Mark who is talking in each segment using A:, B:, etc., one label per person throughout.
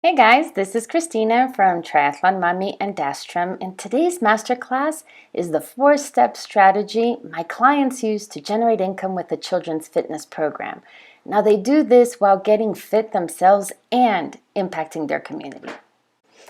A: Hey guys, this is Cristina from Triathlon Mommy and Dashstrom, and today's masterclass is the 4-step strategy my clients use to generate income with the children's fitness program. Now they do this while getting fit themselves and impacting their community.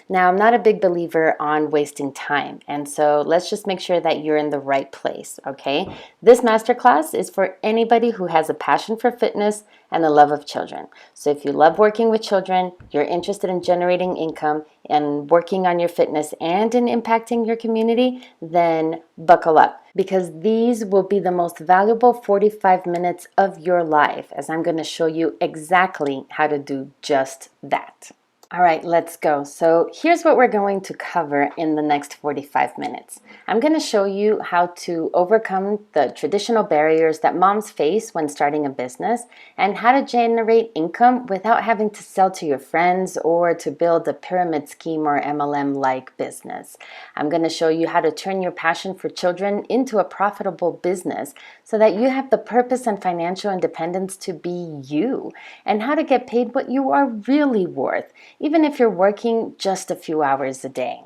A: Now, I'm not a big believer on wasting time, and so let's just make sure that you're in the right place, okay? This masterclass is for anybody who has a passion for fitness and a love of children. So if you love working with children, you're interested in generating income and working on your fitness and in impacting your community, then buckle up, because these will be the most valuable 45 minutes of your life, as I'm going to show you exactly how to do just that. All right, let's go. So here's what we're going to cover in the next 45 minutes. I'm going to show you how to overcome the traditional barriers that moms face when starting a business and how to generate income without having to sell to your friends or to build a pyramid scheme or MLM-like business. I'm going to show you how to turn your passion for children into a profitable business so that you have the purpose and financial independence to be you, and how to get paid what you are really worth, even if you're working just a few hours a day.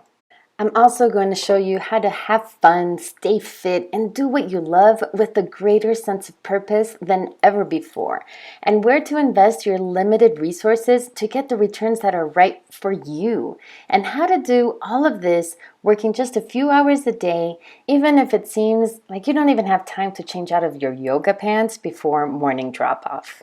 A: I'm also going to show you how to have fun, stay fit, and do what you love with a greater sense of purpose than ever before, and where to invest your limited resources to get the returns that are right for you, and how to do all of this working just a few hours a day, even if it seems like you don't even have time to change out of your yoga pants before morning drop-off.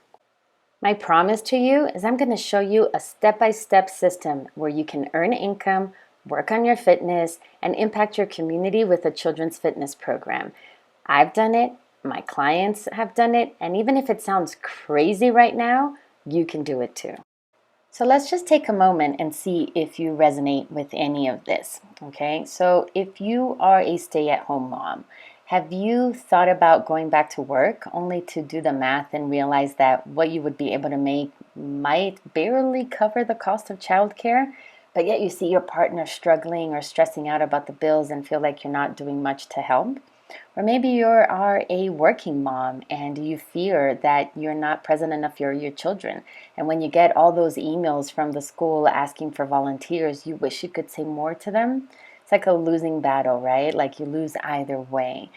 A: My promise to you is I'm going to show you a step-by-step system where you can earn income, work on your fitness, and impact your community with a children's fitness program. I've done it, my clients have done it, and even if it sounds crazy right now, you can do it too. So let's just take a moment and see if you resonate with any of this, okay? So if you are a stay-at-home mom, have you thought about going back to work only to do the math and realize that what you would be able to make might barely cover the cost of childcare, but yet you see your partner struggling or stressing out about the bills and feel like you're not doing much to help? Or maybe you are a working mom and you fear that you're not present enough for your children. And when you get all those emails from the school asking for volunteers, you wish you could say more to them. It's like a losing battle, right? Like you lose either way.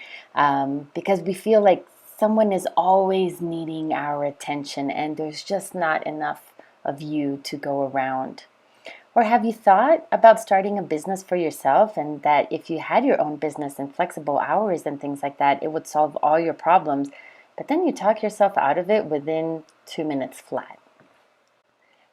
A: Because we feel like someone is always needing our attention and there's just not enough of you to go around. Or have you thought about starting a business for yourself, and that if you had your own business and flexible hours and things like that, it would solve all your problems, but then you talk yourself out of it within 2 minutes flat?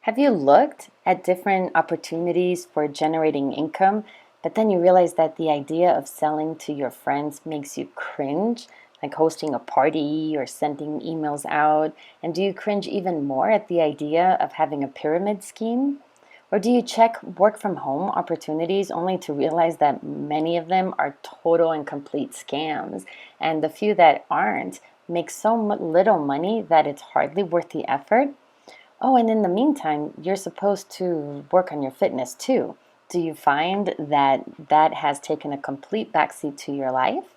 A: Have you looked at different opportunities for generating income, but then you realize that the idea of selling to your friends makes you cringe, like hosting a party or sending emails out? And do you cringe even more at the idea of having a pyramid scheme? Or do you check work from home opportunities only to realize that many of them are total and complete scams, and the few that aren't make so little money that it's hardly worth the effort? Oh, and in the meantime, you're supposed to work on your fitness too. Do you find that that has taken a complete backseat to your life?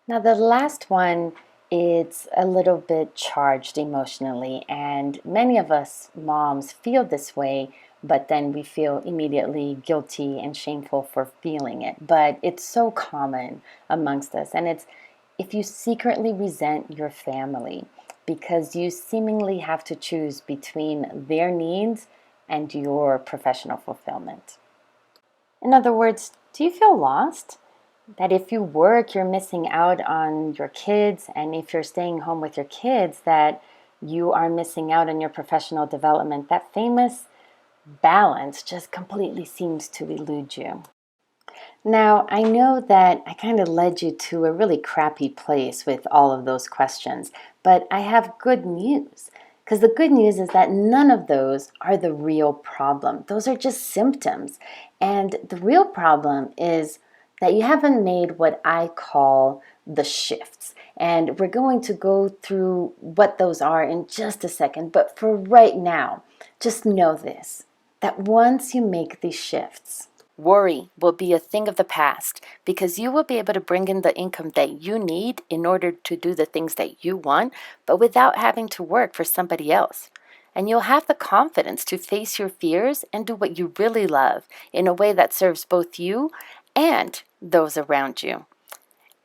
A: Now, the last one, it's a little bit charged emotionally, and many of us moms feel this way, but then we feel immediately guilty and shameful for feeling it. But it's so common amongst us, and it's if you secretly resent your family because you seemingly have to choose between their needs and your professional fulfillment. In other words, do you feel lost? That if you work, you're missing out on your kids, and if you're staying home with your kids, that you are missing out on your professional development. That famous balance just completely seems to elude you. Now, I know that I kind of led you to a really crappy place with all of those questions, but I have good news. Because the good news is that none of those are the real problem. Those are just symptoms. And the real problem is that you haven't made what I call the shifts. And we're going to go through what those are in just a second. But for right now, just know this, that once you make these shifts, worry will be a thing of the past, because you will be able to bring in the income that you need in order to do the things that you want, but without having to work for somebody else. And you'll have the confidence to face your fears and do what you really love in a way that serves both you and those around you.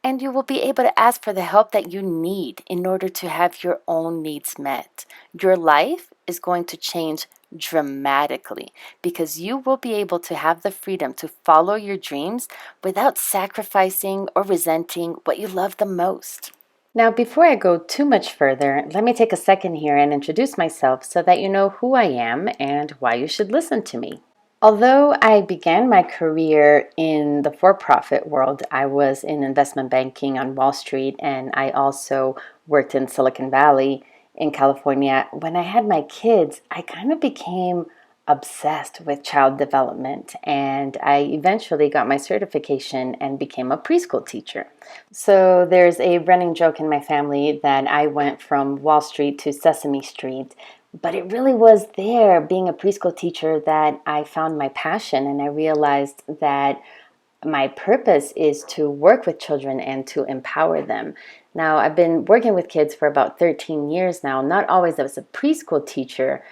A: And you will be able to ask for the help that you need in order to have your own needs met. Your life is going to change dramatically because you will be able to have the freedom to follow your dreams without sacrificing or resenting what you love the most. Now, before I go too much further, let me take a second here and introduce myself so that you know who I am and why you should listen to me. Although I began my career in the for-profit world, I was in investment banking on Wall Street, and I also worked in Silicon Valley in California. When I had my kids, I kind of became obsessed with child development, and I eventually got my certification and became a preschool teacher. So there's a running joke in my family that I went from Wall Street to Sesame Street, but it really was there, being a preschool teacher, that I found my passion, and I realized that my purpose is to work with children and to empower them. Now, I've been working with kids for about 13 years now, not always as a preschool teacher,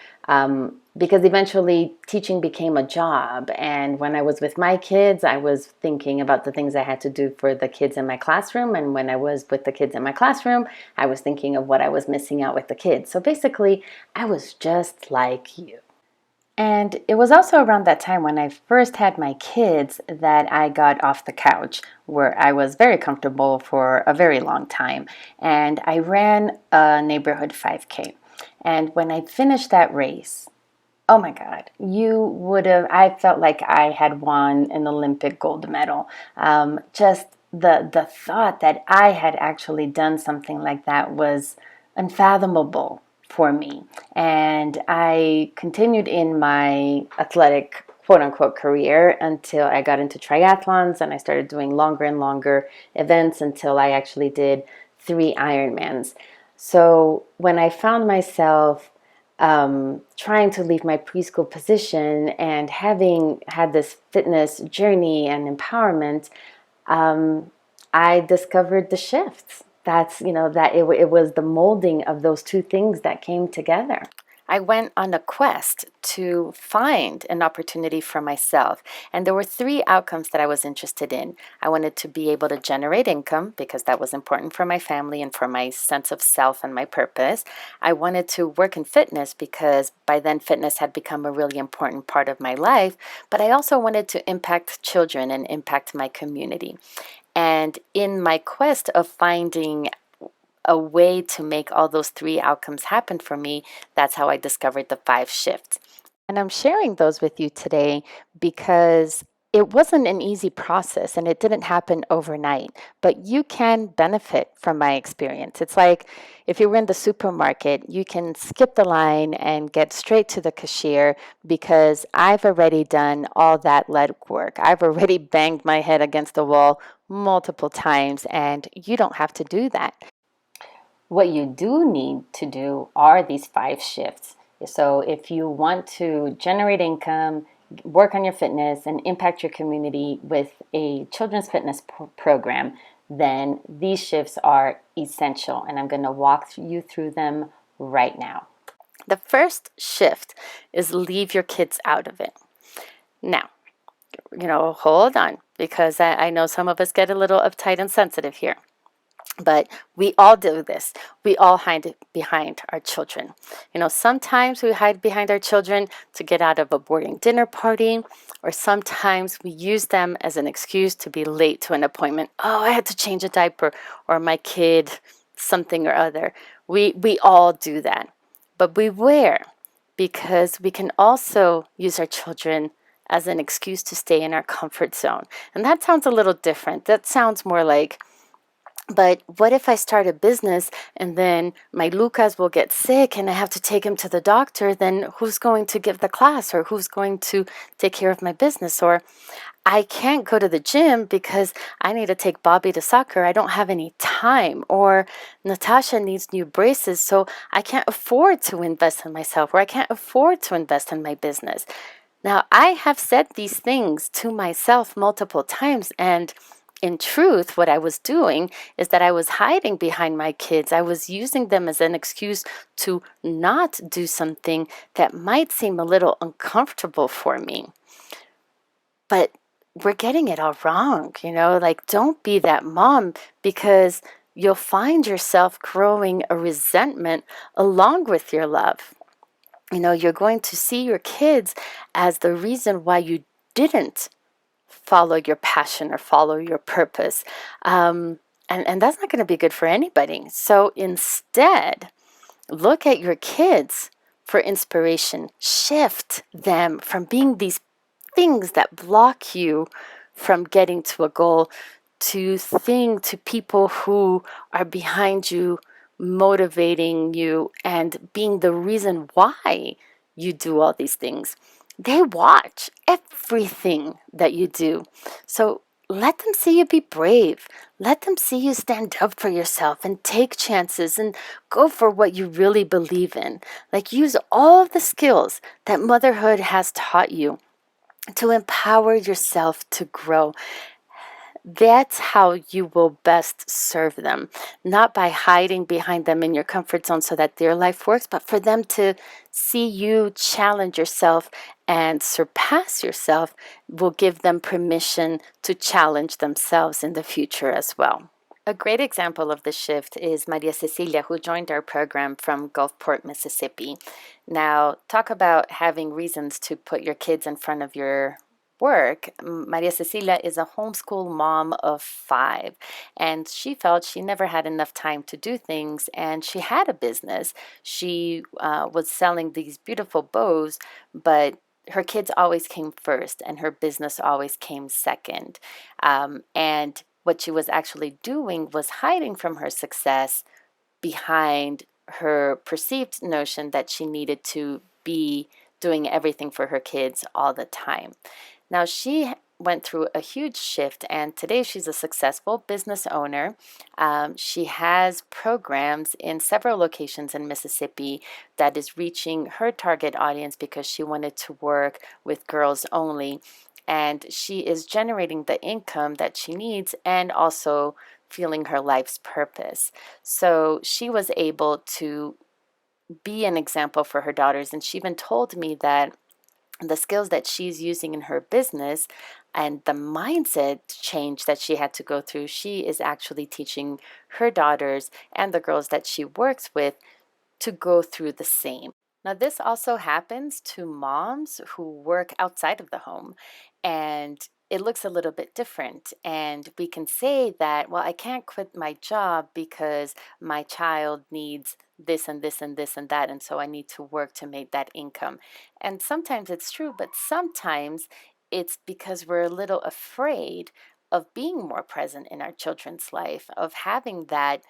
A: because eventually teaching became a job. And when I was with my kids, I was thinking about the things I had to do for the kids in my classroom. And when I was with the kids in my classroom, I was thinking of what I was missing out with the kids. So basically, I was just like you. And it was also around that time when I first had my kids that I got off the couch, where I was very comfortable for a very long time. And I ran a neighborhood 5K. And when I finished that race, oh my God, I felt like I had won an Olympic gold medal. Just the thought that I had actually done something like that was unfathomable for me. And I continued in my athletic quote unquote career until I got into triathlons, and I started doing longer and longer events until I actually did 3 Ironmans. So when I found myself trying to leave my preschool position and having had this fitness journey and empowerment, I discovered the shifts. It was the molding of those two things that came together. I went on a quest to find an opportunity for myself, and there were 3 outcomes that I was interested in. I wanted to be able to generate income because that was important for my family and for my sense of self and my purpose. I wanted to work in fitness because by then fitness had become a really important part of my life, but I also wanted to impact children and impact my community. And in my quest of finding a way to make all those 3 outcomes happen for me, that's how I discovered the 5 shifts. And I'm sharing those with you today because it wasn't an easy process and it didn't happen overnight, but you can benefit from my experience. It's like if you were in the supermarket, you can skip the line and get straight to the cashier because I've already done all that legwork. I've already banged my head against the wall multiple times, and you don't have to do that. What you do need to do are these 5 shifts. So if you want to generate income, work on your fitness, and impact your community with a children's fitness program, then these shifts are essential. And I'm going to walk you through them right now. The first shift is leave your kids out of it. Now, hold on, because I know some of us get a little uptight and sensitive here. But we all do this. We all hide behind our children. Sometimes we hide behind our children to get out of a boarding dinner party, or sometimes we use them as an excuse to be late to an appointment. Oh, I had to change a diaper, or my kid, something or other. We all do that. But beware, because we can also use our children as an excuse to stay in our comfort zone. And that sounds a little different. That sounds more like, but what if I start a business and then my Lucas will get sick and I have to take him to the doctor? Then who's going to give the class, or who's going to take care of my business? Or I can't go to the gym because I need to take Bobby to soccer. I don't have any time. Or Natasha needs new braces, so I can't afford to invest in myself, or I can't afford to invest in my business. Now, I have said these things to myself multiple times, and In truth, what I was doing is that I was hiding behind my kids. I was using them as an excuse to not do something that might seem a little uncomfortable for me. But we're getting it all wrong, like don't be that mom, because you'll find yourself growing a resentment along with your love. You're going to see your kids as the reason why you didn't follow your passion or follow your purpose. And that's not going to be good for anybody. So instead, look at your kids for inspiration. Shift them from being these things that block you from getting to a goal to people who are behind you, motivating you, and being the reason why you do all these things. They watch everything that you do. So let them see you be brave. Let them see you stand up for yourself and take chances and go for what you really believe in. Like use all of the skills that motherhood has taught you to empower yourself to grow. That's how you will best serve them, not by hiding behind them in your comfort zone so that their life works, but for them to see you challenge yourself and surpass yourself will give them permission to challenge themselves in the future as well. A great example of the shift is Maria Cecilia, who joined our program from Gulfport, Mississippi. Now, talk about having reasons to put your kids in front of your work. Maria Cecilia is a homeschool mom of 5, and she felt she never had enough time to do things, and she had a business. She was selling these beautiful bows, but her kids always came first, and her business always came second. And what she was actually doing was hiding from her success behind her perceived notion that she needed to be doing everything for her kids all the time. Now, she went through a huge shift, and today she's a successful business owner. She has programs in several locations in Mississippi that is reaching her target audience because she wanted to work with girls only. And she is generating the income that she needs and also feeling her life's purpose. So she was able to be an example for her daughters. And she even told me that the skills that she's using in her business and the mindset change that she had to go through, she is actually teaching her daughters and the girls that she works with to go through the same. Now, this also happens to moms who work outside of the home, and it looks a little bit different. And we can say that, well, I can't quit my job because my child needs this and this and this and that, and so I need to work to make that income. And sometimes it's true, but sometimes it's because we're a little afraid of being more present in our children's life, of having that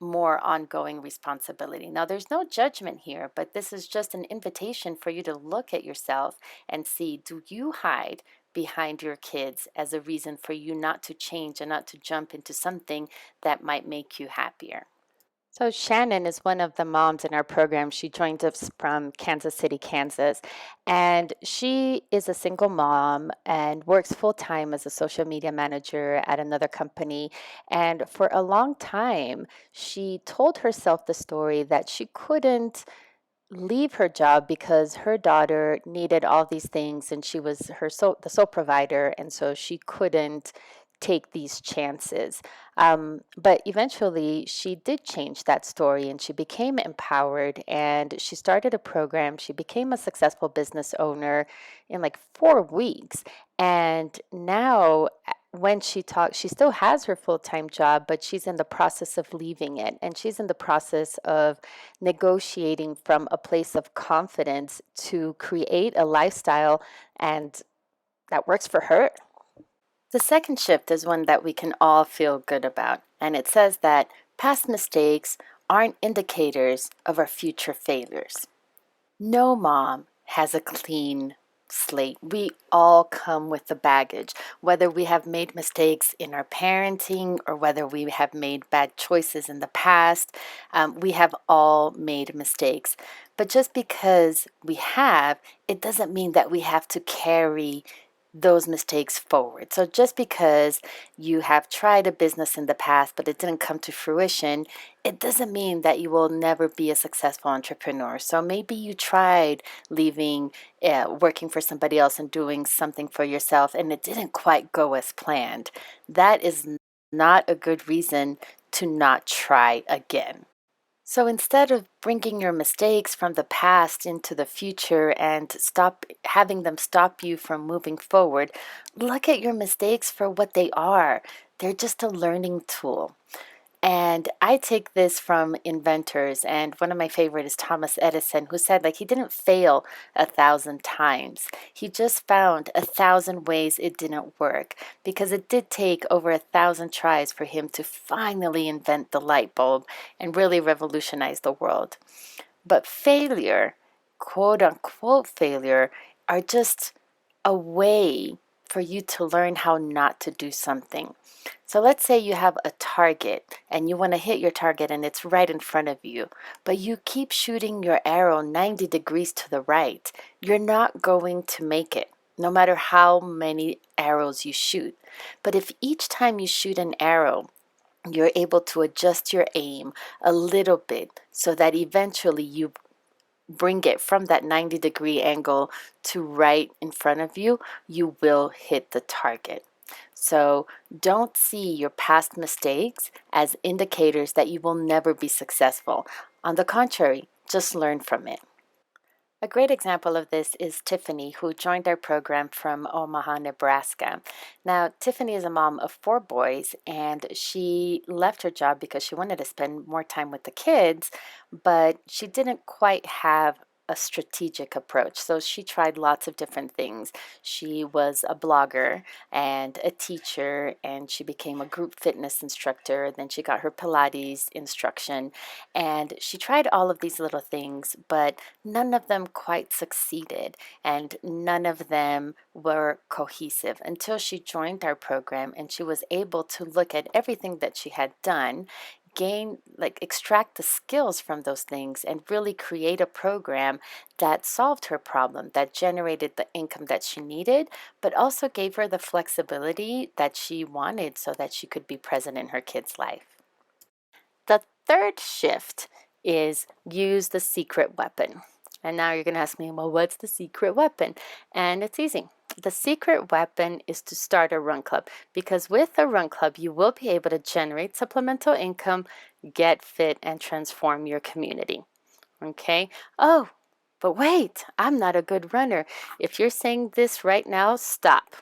A: more ongoing responsibility. Now, there's no judgment here, but this is just an invitation for you to look at yourself and see, do you hide behind your kids as a reason for you not to change and not to jump into something that might make you happier? So Shannon is one of the moms in our program. She joined us from Kansas City, Kansas, and she is a single mom and works full time as a social media manager at another company. And for a long time, she told herself the story that she couldn't leave her job because her daughter needed all these things and she was the sole provider, and so she couldn't take these chances. But eventually she did change that story and she became empowered and she started a program. She became a successful business owner in like 4 weeks. And now when she talks, she still has her full-time job, but she's in the process of leaving it, and she's in the process of negotiating from a place of confidence to create a lifestyle and that works for her. The second shift is one that we can all feel good about, and it says that past mistakes aren't indicators of our future failures. No mom has a clean slate. We all come with the baggage, whether we have made mistakes in our parenting or whether we have made bad choices in the past. We have all made mistakes. But just because we have, it doesn't mean that we have to carry those mistakes forward. So just because you have tried a business in the past but it didn't come to fruition, it doesn't mean that you will never be a successful entrepreneur. So maybe you tried leaving, working for somebody else and doing something for yourself and it didn't quite go as planned. That is not a good reason to not try again. So instead of bringing your mistakes from the past into the future and having them stop you from moving forward, look at your mistakes for what they are. They're just a learning tool. And I take this from inventors, and one of my favorite is Thomas Edison, who said like he didn't fail 1,000 times. He just found 1,000 ways it didn't work, because it did take over 1,000 tries for him to finally invent the light bulb and really revolutionize the world. But failure, quote unquote failure, are just a way for you to learn how not to do something. So let's say you have a target and you want to hit your target and it's right in front of you, but you keep shooting your arrow 90 degrees to the right. You're not going to make it, no matter how many arrows you shoot. But if each time you shoot an arrow, you're able to adjust your aim a little bit so that eventually you bring it from that 90-degree angle to right in front of you, you will hit the target. So don't see your past mistakes as indicators that you will never be successful. On the contrary, just learn from it. A great example of this is Tiffany, who joined our program from Omaha, Nebraska. Now, Tiffany is a mom of 4 boys, and she left her job because she wanted to spend more time with the kids, but she didn't quite have a strategic approach. So she tried lots of different things. She was a blogger and a teacher, and she became a group fitness instructor. Then she got her Pilates instruction, and she tried all of these little things, but none of them quite succeeded, and none of them were cohesive until she joined our program and she was able to look at everything that she had done, extract the skills from those things and really create a program that solved her problem, that generated the income that she needed, but also gave her the flexibility that she wanted so that she could be present in her kid's life. The third shift is use the secret weapon. And now you're going to ask me, well, what's the secret weapon? And it's easy. The secret weapon is to start a run club, because with a run club, you will be able to generate supplemental income, get fit, and transform your community. Okay? Oh, but wait, I'm not a good runner. If you're saying this right now, stop.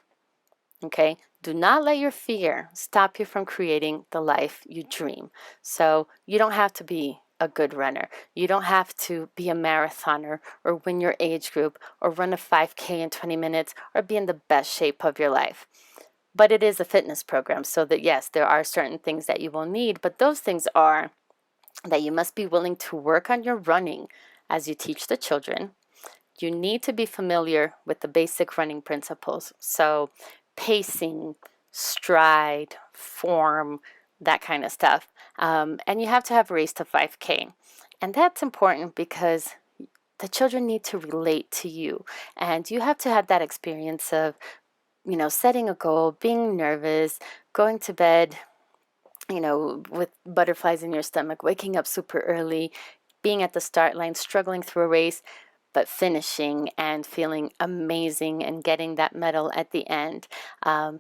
A: Okay? Do not let your fear stop you from creating the life you dream. So you don't have to be a good runner. You don't have to be a marathoner or win your age group or run a 5K in 20 minutes or be in the best shape of your life. But it is a fitness program, so that yes, there are certain things that you will need, but those things are that you must be willing to work on your running as you teach the children. You need to be familiar with the basic running principles. So pacing, stride, form, that kind of stuff. And you have to have a race to 5K. And that's important because the children need to relate to you. And you have to have that experience of, setting a goal, being nervous, going to bed, with butterflies in your stomach, waking up super early, being at the start line, struggling through a race, but finishing and feeling amazing and getting that medal at the end.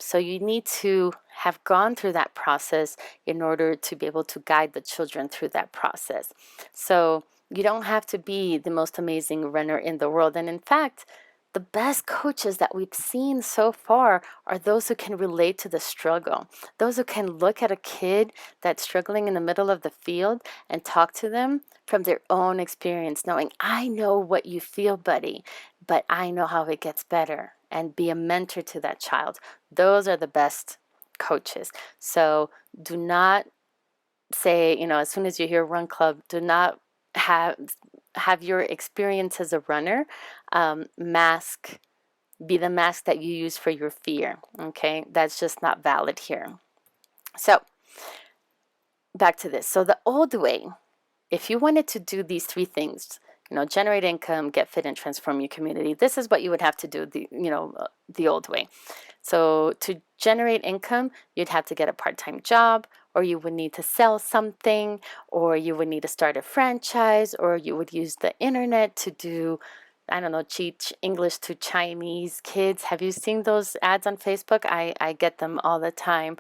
A: So you need to have gone through that process in order to be able to guide the children through that process. So you don't have to be the most amazing runner in the world. And in fact, the best coaches that we've seen so far are those who can relate to the struggle, those who can look at a kid that's struggling in the middle of the field and talk to them from their own experience, knowing, I know what you feel, buddy, but I know how it gets better, and be a mentor to that child. Those are the best coaches. So do not say, as soon as you hear run club, do not have your experience as a runner be the mask that you use for your fear. Okay, that's just not valid here. So back to this. So the old way, if you wanted to do these 3 things, generate income, get fit, and transform your community. This is what you would have to do the old way. So to generate income, you'd have to get a part-time job, or you would need to sell something, or you would need to start a franchise, or you would use the internet to do, I don't know, teach English to Chinese kids. Have you seen those ads on Facebook? I get them all the time.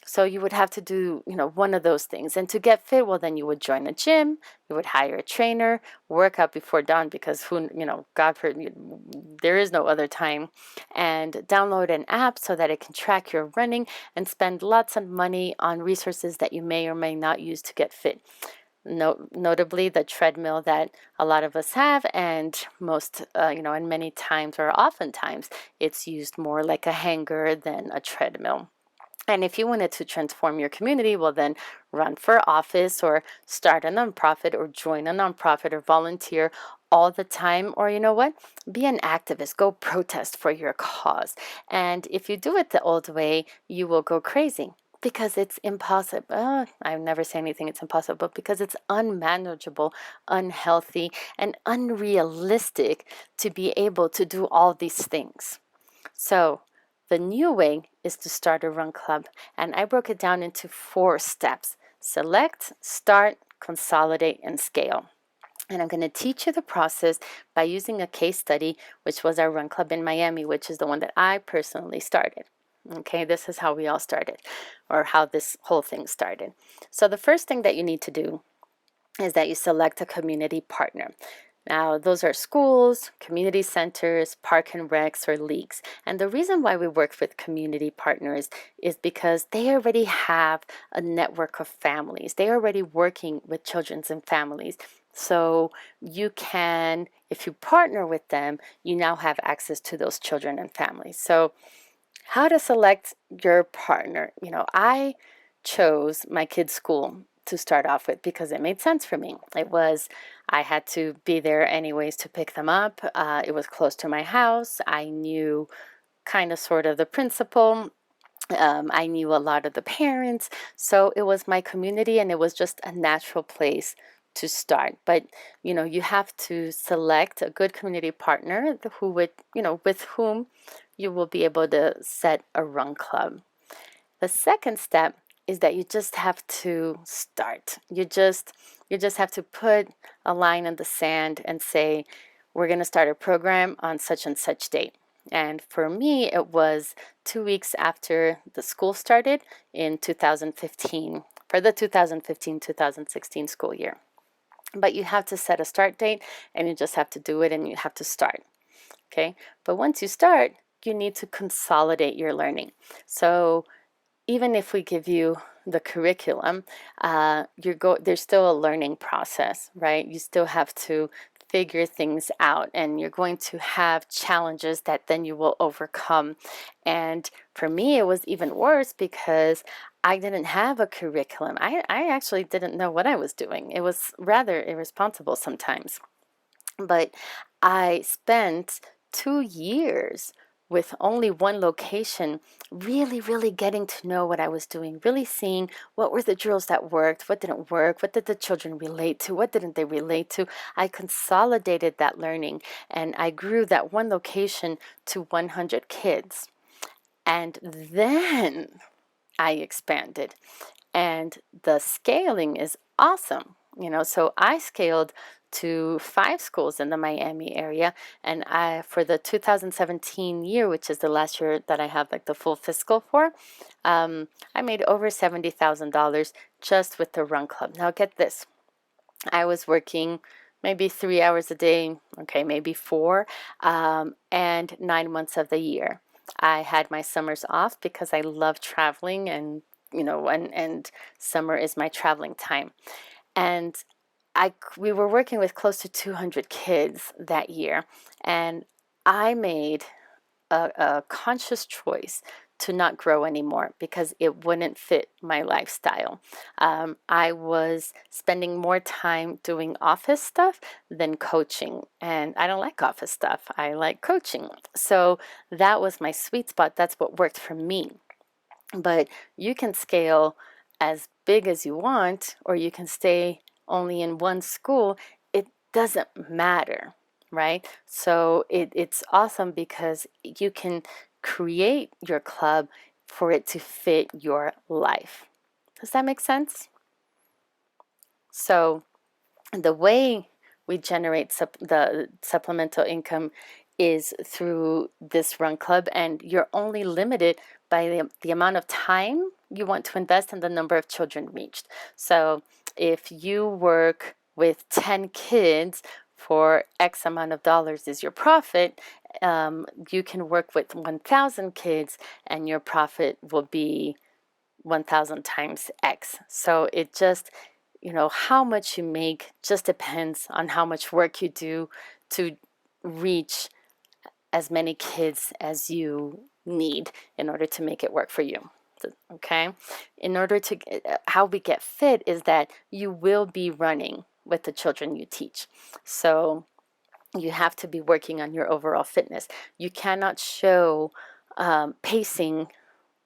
A: So you would have to do, one of those things. And to get fit, well, then you would join a gym, you would hire a trainer, work out before dawn because God forbid, there is no other time, and download an app so that it can track your running, and spend lots of money on resources that you may or may not use to get fit. Notably the treadmill that a lot of us have, and most, and many times or oftentimes it's used more like a hanger than a treadmill. And if you wanted to transform your community, well, then run for office or start a nonprofit or join a nonprofit or volunteer all the time. Or you know what? Be an activist. Go protest for your cause. And if you do it the old way, you will go crazy because it's impossible. I never say anything it's impossible, but because it's unmanageable, unhealthy, and unrealistic to be able to do all these things. So the new way is to start a run club, and I broke it down into 4 steps: select, start, consolidate, and scale. And I'm going to teach you the process by using a case study, which was our run club in Miami, which is the one that I personally started. Okay, this is how we all started, or how this whole thing started. So the first thing that you need to do is that you select a community partner. Now, those are schools, community centers, park and recs, or leagues. And the reason why we work with community partners is because they already have a network of families. They're already working with children and families. So you can, if you partner with them, you now have access to those children and families. So how to select your partner? I chose my kids' school to start off with because it made sense for me. I had to be there anyways to pick them up. It was close to my house. I knew kind of sort of the principal. I knew a lot of the parents. So it was my community, and it was just a natural place to start. But you have to select a good community partner who would, with whom you will be able to set a run club. The second step is that you just have to start. You just have to put a line in the sand and say, we're going to start a program on such and such date. And for me, it was 2 weeks after the school started in 2015, for the 2015-2016 school year. But you have to set a start date, and you just have to do it, and you have to start. Okay? But once you start, you need to consolidate your learning. So even if we give you the curriculum, there's still a learning process, right? You still have to figure things out, and you're going to have challenges that then you will overcome. And for me, it was even worse because I didn't have a curriculum. I actually didn't know what I was doing. It was rather irresponsible sometimes. But I spent 2 years with only one location, really, really getting to know what I was doing, really seeing what were the drills that worked, what didn't work, what did the children relate to, what didn't they relate to. I consolidated that learning, and I grew that one location to 100 kids. And then I expanded. And the scaling is awesome. So I scaled to 5 schools in the Miami area, and for the 2017 year, which is the last year that I have like the full fiscal for, I made over $70,000 just with the run club. Now get this, I was working maybe 3 hours a day, okay, maybe 4, and 9 months of the year. I had my summers off because I love traveling, and and summer is my traveling time. And we were working with close to 200 kids that year, and I made a conscious choice to not grow anymore because it wouldn't fit my lifestyle. I was spending more time doing office stuff than coaching, and I don't like office stuff. I like coaching. So that was my sweet spot. That's what worked for me. But you can scale as big as you want, or you can stay only in one school. doesn't matter, right? So it's awesome because you can create your club for it to fit your life. Does that make sense? So the way we generate the supplemental income is through this run club, and you're only limited by the amount of time you want to invest and the number of children reached. So if you work with 10 kids for X amount of dollars is your profit, you can work with 1,000 kids and your profit will be 1,000 times X. So it just, how much you make just depends on how much work you do to reach as many kids as you need in order to make it work for you. Okay? In order to, how we get fit is that you will be running with the children you teach. So you have to be working on your overall fitness. You cannot show pacing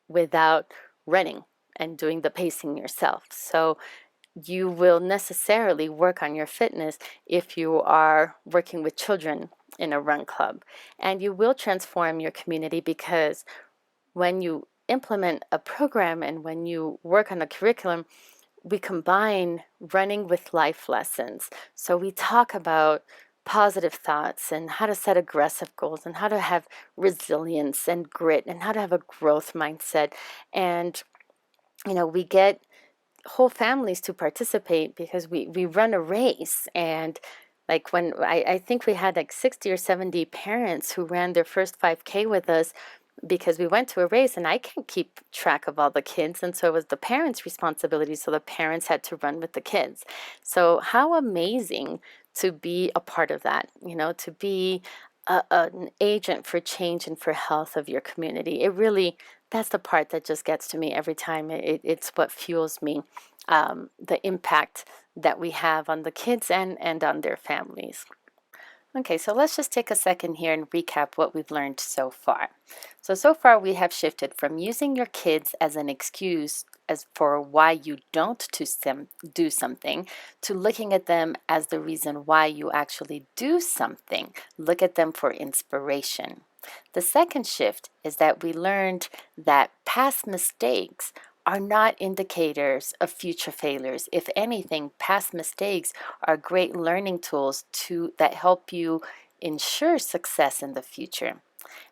A: without running and doing the pacing yourself. So you will necessarily work on your fitness if you are working with children in a run club. And you will transform your community because when you implement a program and when you work on a curriculum, we combine running with life lessons. So we talk about positive thoughts and how to set aggressive goals and how to have resilience and grit and how to have a growth mindset. And, we get whole families to participate because we run a race. And like when I think we had like 60 or 70 parents who ran their first 5K with us because we went to a race and I can't keep track of all the kids. And so it was the parents' responsibility. So the parents had to run with the kids. So how amazing to be a part of that, to be an agent for change and for health of your community. It really, that's the part that just gets to me every time. It's what fuels me, the impact that we have on the kids and on their families. Okay, so let's just take a second here and recap what we've learned so far. So far we have shifted from using your kids as an excuse as for why you don't do something to looking at them as the reason why you actually do something. Look at them for inspiration. The second shift is that we learned that past mistakes are not indicators of future failures. If anything, past mistakes are great learning tools that help you ensure success in the future.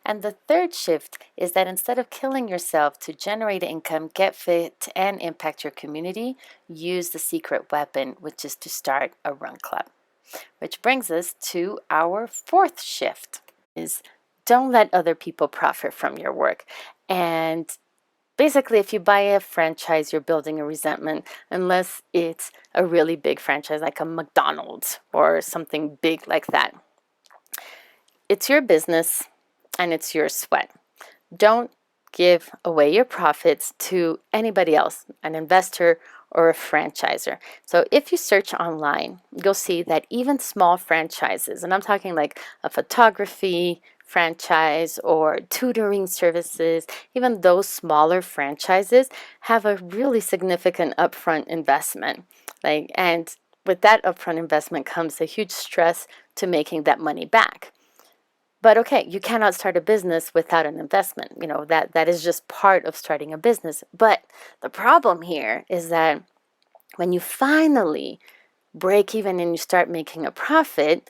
A: And the third shift is that instead of killing yourself to generate income, get fit, and impact your community, use the secret weapon, which is to start a run club. Which brings us to our fourth shift, is don't let other people profit from your work. And basically, if you buy a franchise, you're building a resentment, unless it's a really big franchise like a McDonald's or something big like that. It's your business and it's your sweat. Don't give away your profits to anybody else, an investor or a franchisor. So if you search online, you'll see that even small franchises, and I'm talking like a photography franchise or tutoring services, even those smaller franchises have a really significant upfront investment. And with that upfront investment comes a huge stress to making that money back. But okay, you cannot start a business without an investment. That is just part of starting a business. But the problem here is that when you finally break even and you start making a profit,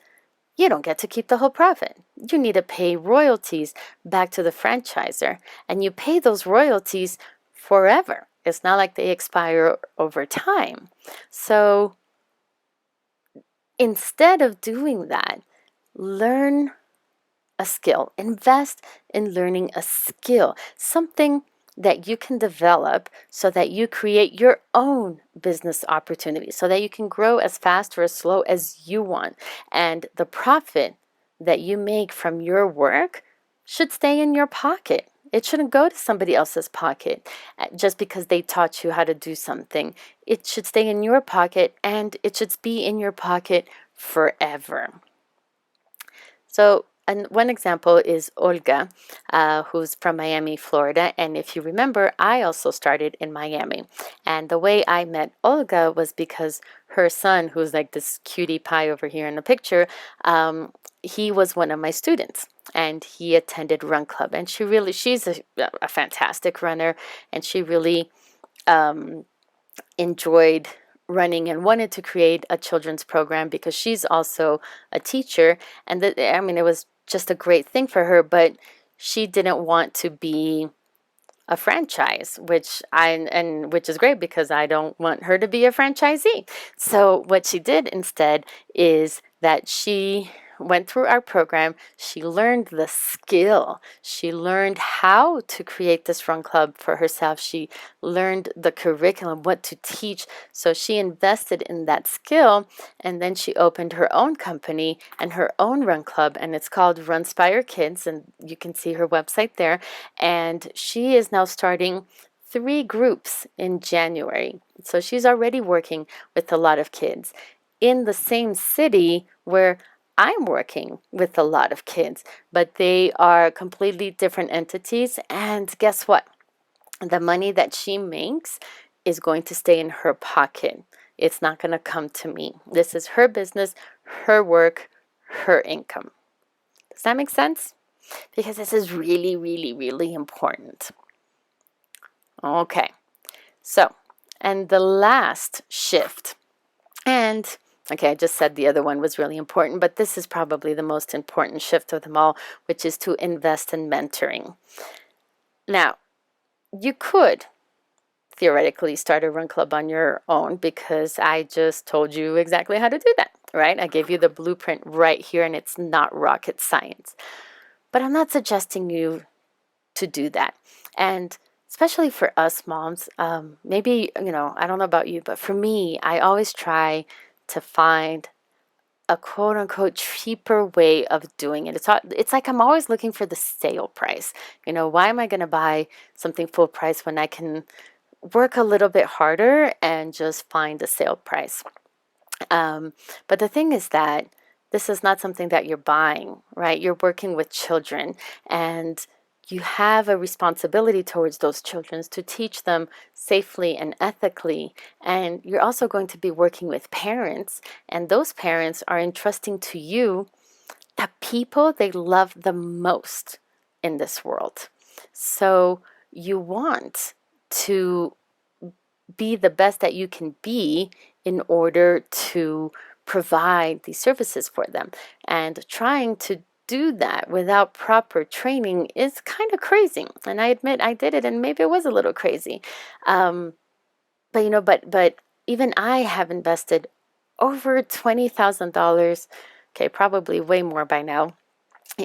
A: you don't get to keep the whole profit. You need to pay royalties back to the franchisor, and you pay those royalties forever. It's not like they expire over time. So instead of doing that, learn a skill. Invest in learning a skill, something that you can develop so that you create your own business opportunities, so that you can grow as fast or as slow as you want. And the profit that you make from your work should stay in your pocket. It shouldn't go to somebody else's pocket just because they taught you how to do something. It should stay in your pocket, and it should be in your pocket forever. So And one example is Olga, who's from Miami, Florida. And if you remember, I also started in Miami. And the way I met Olga was because her son, who's like this cutie pie over here in the picture, he was one of my students. And he attended Run Club. And she's a fantastic runner. And she really enjoyed running and wanted to create a children's program because she's also a teacher. And it was just a great thing for her, but she didn't want to be a franchise, which is great because I don't want her to be a franchisee. So what she did instead is that she went through our program. She learned the skill. She learned how to create this run club for herself. She learned the curriculum, what to teach. So she invested in that skill, and then she opened her own company and her own run club, and it's called Runspire Kids, and you can see her website there. And she is now starting 3 groups in January. So she's already working with a lot of kids in the same city where I'm working with a lot of kids, but they are completely different entities. And guess what? The money that she makes is going to stay in her pocket. It's not going to come to me. This is her business, her work, her income. Does that make sense? Because this is really, really, really important. Okay, so, and the last shift, and okay, I just said the other one was really important, but this is probably the most important shift of them all, which is to invest in mentoring. Now, you could theoretically start a run club on your own because I just told you exactly how to do that, right? I gave you the blueprint right here, and it's not rocket science. But I'm not suggesting you to do that. And especially for us moms, maybe, I don't know about you, but for me, I always try to find a quote unquote cheaper way of doing it. It's like I'm always looking for the sale price. Why am I going to buy something full price when I can work a little bit harder and just find a sale price? But the thing is that this is not something that you're buying, right? You're working with children, and you have a responsibility towards those children to teach them safely and ethically. And you're also going to be working with parents, and those parents are entrusting to you the people they love the most in this world. So you want to be the best that you can be in order to provide these services for them. And trying to do that without proper training is kind of crazy. And I admit I did it, and maybe it was a little crazy. But even I have invested over $20,000, okay, probably way more by now,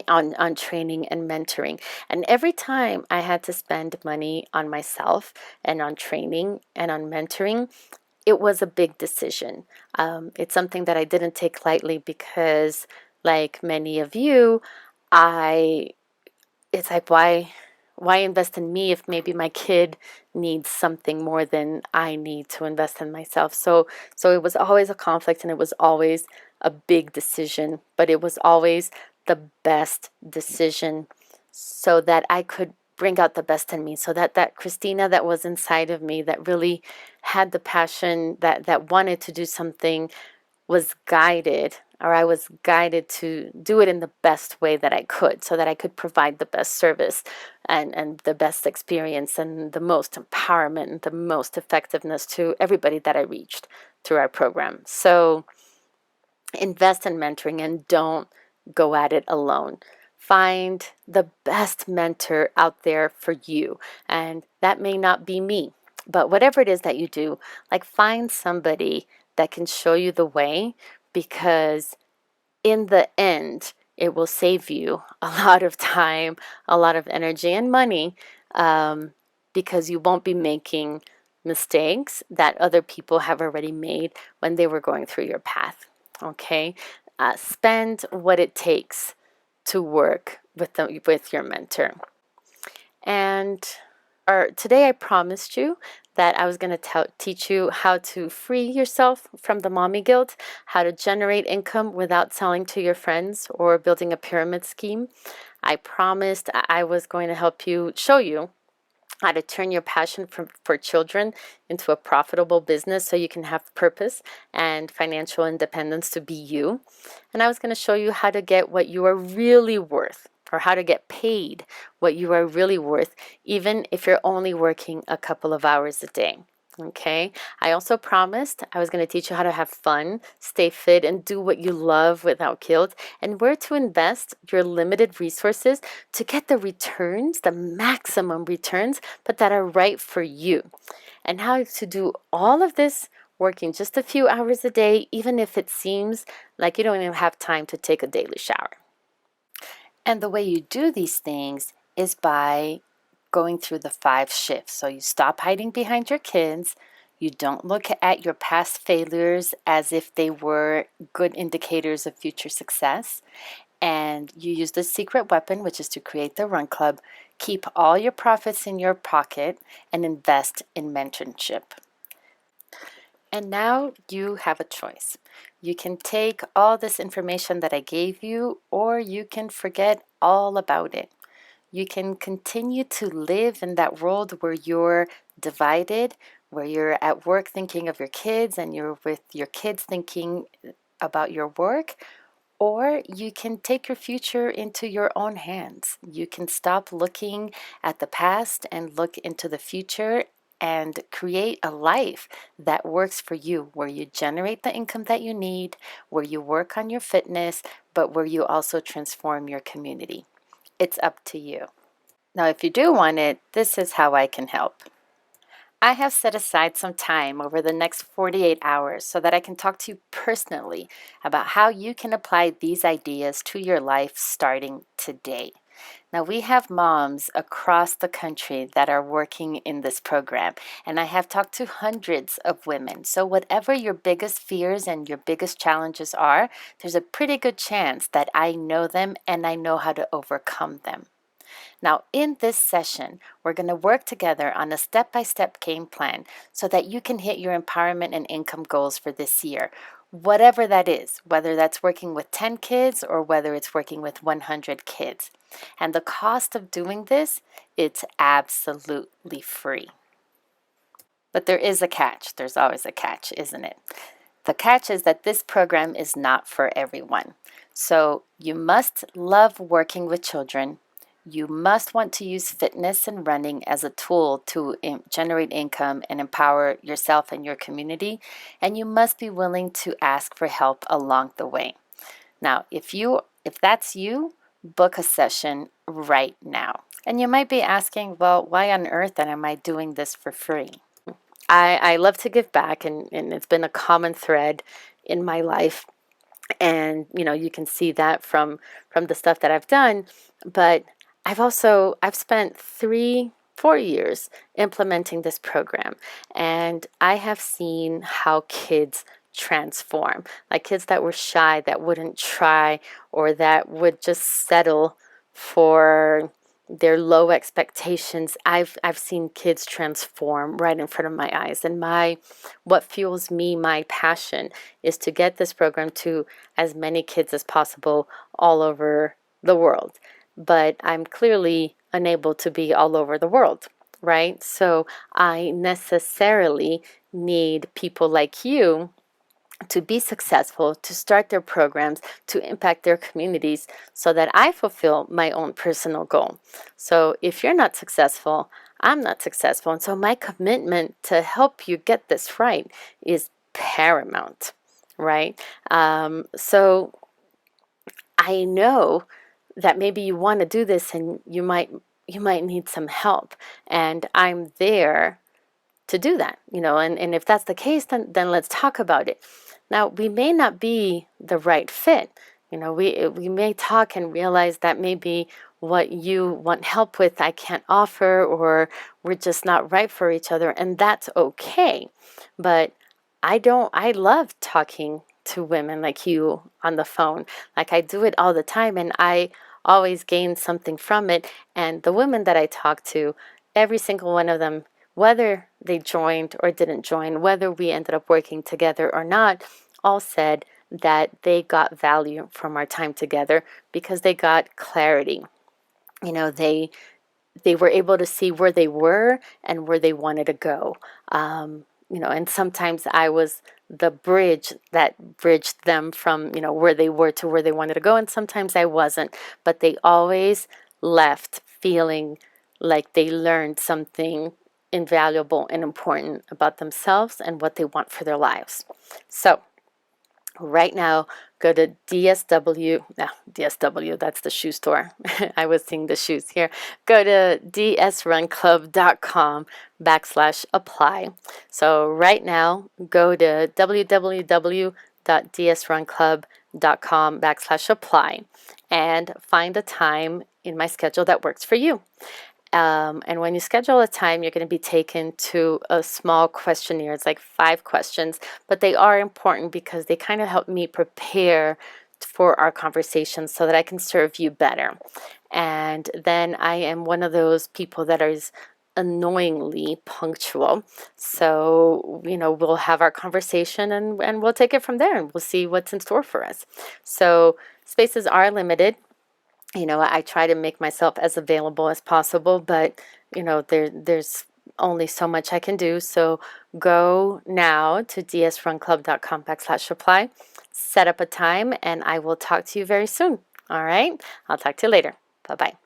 A: on training and mentoring. And every time I had to spend money on myself and on training and on mentoring, it was a big decision. It's something that I didn't take lightly because, like many of you, it's like, why invest in me if maybe my kid needs something more than I need to invest in myself? So it was always a conflict, and it was always a big decision, but it was always the best decision so that I could bring out the best in me, so that Cristina that was inside of me, that really had the passion, that wanted to do something, was guided, or I was guided to do it in the best way that I could, so that I could provide the best service and the best experience and the most empowerment and the most effectiveness to everybody that I reached through our program. So invest in mentoring and don't go at it alone. Find the best mentor out there for you. And that may not be me, but whatever it is that you do, like, find somebody that can show you the way, because in the end, it will save you a lot of time, a lot of energy and money, because you won't be making mistakes that other people have already made when they were going through your path. Okay? Spend what it takes to work with your mentor. And today I promised you that I was going to teach you how to free yourself from the mommy guilt, how to generate income without selling to your friends or building a pyramid scheme. I promised I was going to help you, show you how to turn your passion for children into a profitable business so you can have purpose and financial independence to be you. And I was going to show you how to get what you are really worth, or how to get paid what you are really worth, even if you're only working a couple of hours a day. Okay, I also promised I was going to teach you how to have fun, stay fit, and do what you love without guilt, and where to invest your limited resources to get the returns, the maximum returns, but that are right for you. And how to do all of this working just a few hours a day, even if it seems like you don't even have time to take a daily shower. And the way you do these things is by going through the 5 shifts. So you stop hiding behind your kids. You don't look at your past failures as if they were good indicators of future success. And you use the secret weapon, which is to create the Run Club, keep all your profits in your pocket, and invest in mentorship. And now you have a choice. You can take all this information that I gave you, or you can forget all about it. You can continue to live in that world where you're divided, where you're at work thinking of your kids and you're with your kids thinking about your work, or you can take your future into your own hands. You can stop looking at the past and look into the future and create a life that works for you, where you generate the income that you need, where you work on your fitness, but where you also transform your community. It's up to you. Now, if you do want it, this is how I can help. I have set aside some time over the next 48 hours so that I can talk to you personally about how you can apply these ideas to your life starting today. Now, we have moms across the country that are working in this program, and I have talked to hundreds of women. So whatever your biggest fears and your biggest challenges are, there's a pretty good chance that I know them and I know how to overcome them. Now, in this session, we're going to work together on a step-by-step game plan so that you can hit your empowerment and income goals for this year, whatever that is, whether that's working with 10 kids or whether it's working with 100 kids. And the cost of doing this, it's absolutely free. But there is a catch. There's always a catch, isn't it? The catch is that this program is not for everyone. So you must love working with children. You must want to use fitness and running as a tool to generate income and empower yourself and your community. And you must be willing to ask for help along the way. Now, if that's you, book a session right now. And you might be asking, well, why on earth am I doing this for free? I love to give back, and it's been a common thread in my life. And, you can see that from the stuff that I've done. But I've spent 4 years implementing this program, and I have seen how kids transform, like kids that were shy, that wouldn't try, or that would just settle for their low expectations. I've seen kids transform right in front of my eyes. And what fuels me, my passion, is to get this program to as many kids as possible all over the world. But I'm clearly unable to be all over the world, right? So I necessarily need people like you to be successful, to start their programs, to impact their communities so that I fulfill my own personal goal. So if you're not successful, I'm not successful. And so my commitment to help you get this right is paramount, right? So I know that maybe you want to do this and you might need some help. And I'm there to do that, and if that's the case, then let's talk about it. Now, we may not be the right fit. We may talk and realize that maybe what you want help with I can't offer, or we're just not right for each other, and that's okay. But I love talking to women like you on the phone. Like, I do it all the time, and I always gain something from it. And the women that I talk to, every single one of them, whether they joined or didn't join, whether we ended up working together or not, all said that they got value from our time together because they got clarity. You know, they were able to see where they were and where they wanted to go. You know, and sometimes I was the bridge that bridged them from, you know, where they were to where they wanted to go, and sometimes I wasn't. But they always left feeling like they learned something invaluable and important about themselves and what they want for their lives. So right now, go to DSW, that's the shoe store. I was seeing the shoes here. Go to dsrunclub.com/apply. So right now, go to www.dsrunclub.com/apply and find a time in my schedule that works for you. And when you schedule a time, you're going to be taken to a small questionnaire. It's like 5 questions, but they are important because they kind of help me prepare for our conversation so that I can serve you better. And then I am one of those people that is annoyingly punctual. So, you know, we'll have our conversation and we'll take it from there and we'll see what's in store for us. So spaces are limited. You know, I try to make myself as available as possible, but you know, there's only so much I can do. So go now to dsrunclub.com/apply, set up a time, and I will talk to you very soon. All right, I'll talk to you later. Bye-bye.